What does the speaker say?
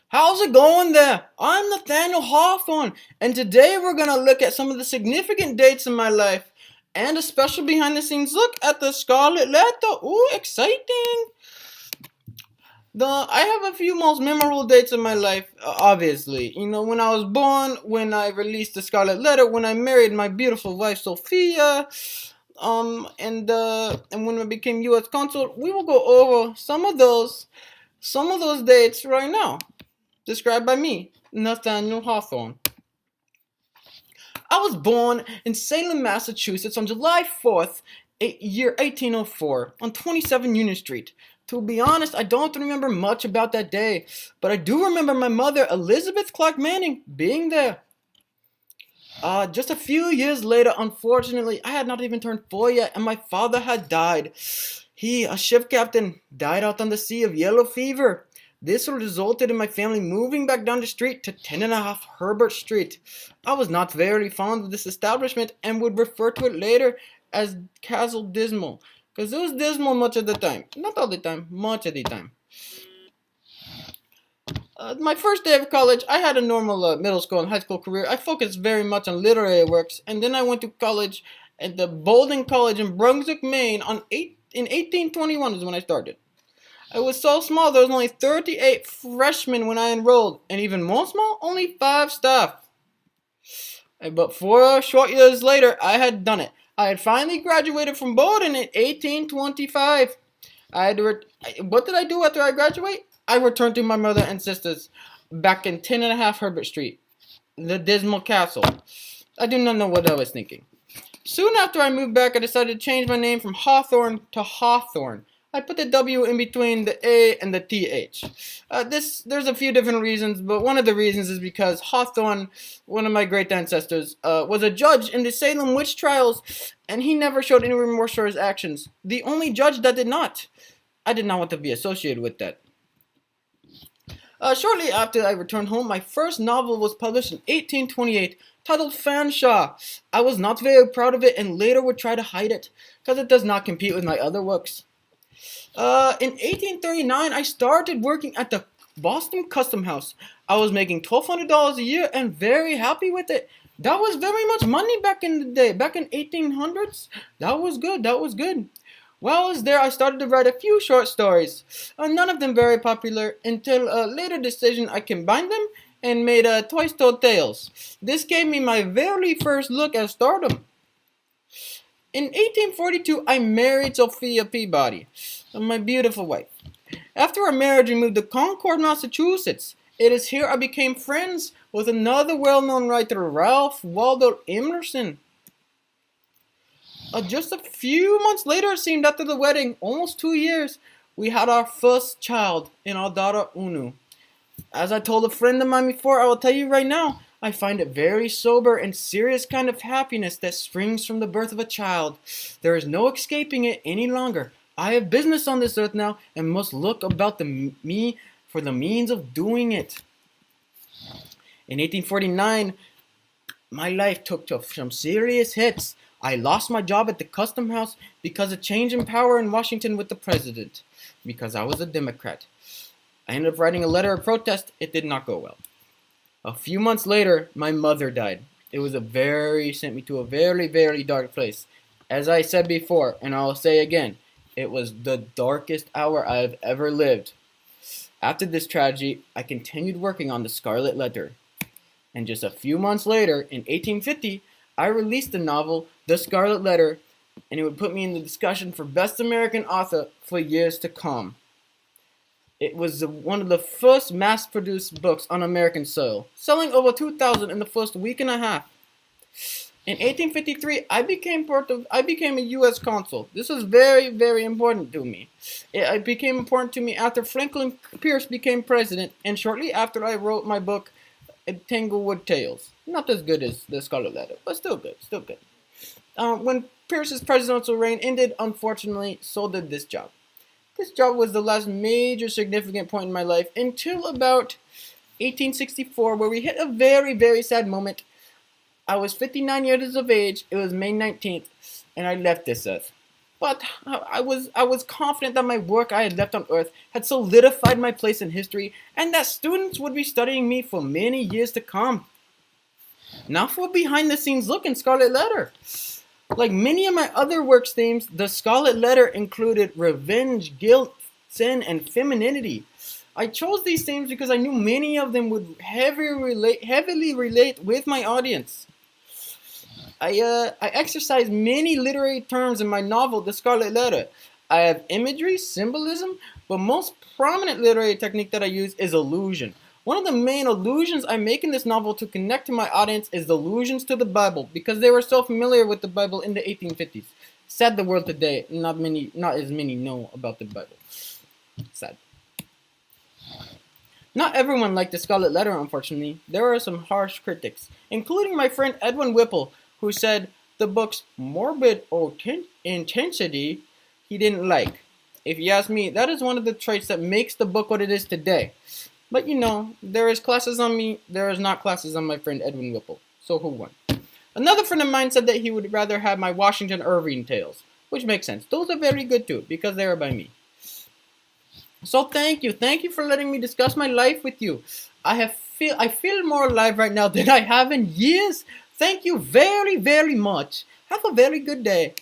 How's it going there? I'm Nathaniel Hawthorne, and today we're going to look at some of the significant dates in my life and a special behind the scenes look at the Scarlet Letter. Ooh, exciting! I have a few most memorable dates in my life, obviously. You know, when I was born, when I released the Scarlet Letter, when I married my beautiful wife Sophia, and when I became U.S. consul. We will go over some of those dates right now, described by me, Nathaniel Hawthorne. I was born in Salem, Massachusetts on July 4th, year 1804, on 27 Union Street. To be honest, I don't remember much about that day, but I do remember my mother, Elizabeth Clark Manning, being there. Just a few years later, unfortunately, I had not even turned 4 yet, and my father had died. He, a ship captain, died out on the sea of yellow fever. This resulted in my family moving back down the street to 10.5 Herbert Street. I was not very fond of this establishment and would refer to it later as Castle Dismal, because it was dismal much of the time. Not all the time, much of the time. My first day of college, I had a normal middle school and high school career. I focused very much on literary works, and then I went to college at the Bowdoin College in Brunswick, Maine in 1821 is when I started. I was so small, there was only 38 freshmen when I enrolled, and even more small, only 5 staff. But 4 short years later, I had done it. I had finally graduated from Bowdoin in 1825. What did I do after I graduated? I returned to my mother and sisters back in 10.5 Herbert Street, the Dismal Castle. I do not know what I was thinking. Soon after I moved back, I decided to change my name from Hawthorne to Hawthorne. I put the W in between the A and the TH. There's a few different reasons, but one of the reasons is because Hawthorne, one of my great ancestors, was a judge in the Salem witch trials, and he never showed any remorse for his actions. The only judge that did not. I did not want to be associated with that. Shortly after I returned home, my first novel was published in 1828, titled Fanshawe. I was not very proud of it and later would try to hide it, because it does not compete with my other works. In 1839, I started working at the Boston Custom House. I was making $1,200 a year and very happy with it. That was very much money back in the day. Back in 1800s, that was good. That was good. While I was there, I started to write a few short stories. None of them very popular. Until a later decision, I combined them and made Twice Told Tales. This gave me my very first look at stardom. In 1842, I married Sophia Peabody, my beautiful wife. After our marriage, we moved to Concord, Massachusetts. It is here I became friends with another well-known writer, Ralph Waldo Emerson. Just a few months later, it seemed, after the wedding, almost 2 years, we had our first child in our daughter Unu. As I told a friend of mine before, I will tell you right now, I find it very sober and serious kind of happiness that springs from the birth of a child. There is no escaping it any longer. I have business on this earth now and must look about me for the means of doing it. In 1849, my life took some serious hits. I lost my job at the Custom House because of change in power in Washington with the president, because I was a Democrat. I ended up writing a letter of protest. It did not go well. A few months later, my mother died. Sent me to a very, very dark place. As I said before, and I'll say again, it was the darkest hour I have ever lived. After this tragedy, I continued working on the Scarlet Letter. And just a few months later, in 1850, I released the novel, The Scarlet Letter, and it would put me in the discussion for Best American Author for years to come. It was one of the first mass-produced books on American soil, selling over 2,000 in the first week and a half. In 1853, I became a U.S. consul. This was very, very important to me. It became important to me after Franklin Pierce became president, and shortly after I wrote my book, Tanglewood Tales. Not as good as The Scarlet Letter, but still good, still good. When Pierce's presidential reign ended, unfortunately, so did this job. This job was the last major significant point in my life until about 1864, where we hit a very, very sad moment. I was 59 years of age, it was May 19th, and I left this earth. But I was confident that my work I had left on Earth had solidified my place in history, and that students would be studying me for many years to come. Now for a behind the scenes look in Scarlet Letter. Like many of my other works themes, the Scarlet Letter included revenge, guilt, sin, and femininity. I chose these themes because I knew many of them would heavily relate with my audience. I exercise many literary terms in my novel, The Scarlet Letter. I have imagery, symbolism, but most prominent literary technique that I use is allusion. One of the main allusions I make in this novel to connect to my audience is the allusions to the Bible, because they were so familiar with the Bible in the 1850s. Sad the world today, not as many know about the Bible. Sad. Not everyone liked the Scarlet Letter, unfortunately. There are some harsh critics, including my friend Edwin Whipple, who said the book's morbid intensity he didn't like. If you ask me, that is one of the traits that makes the book what it is today. But there is classes on me, there is not classes on my friend Edwin Whipple. So who won? Another friend of mine said that he would rather have my Washington Irving tales, which makes sense. Those are very good too, because they are by me. So thank you for letting me discuss my life with you. I feel more alive right now than I have in years. Thank you very, very much. Have a very good day.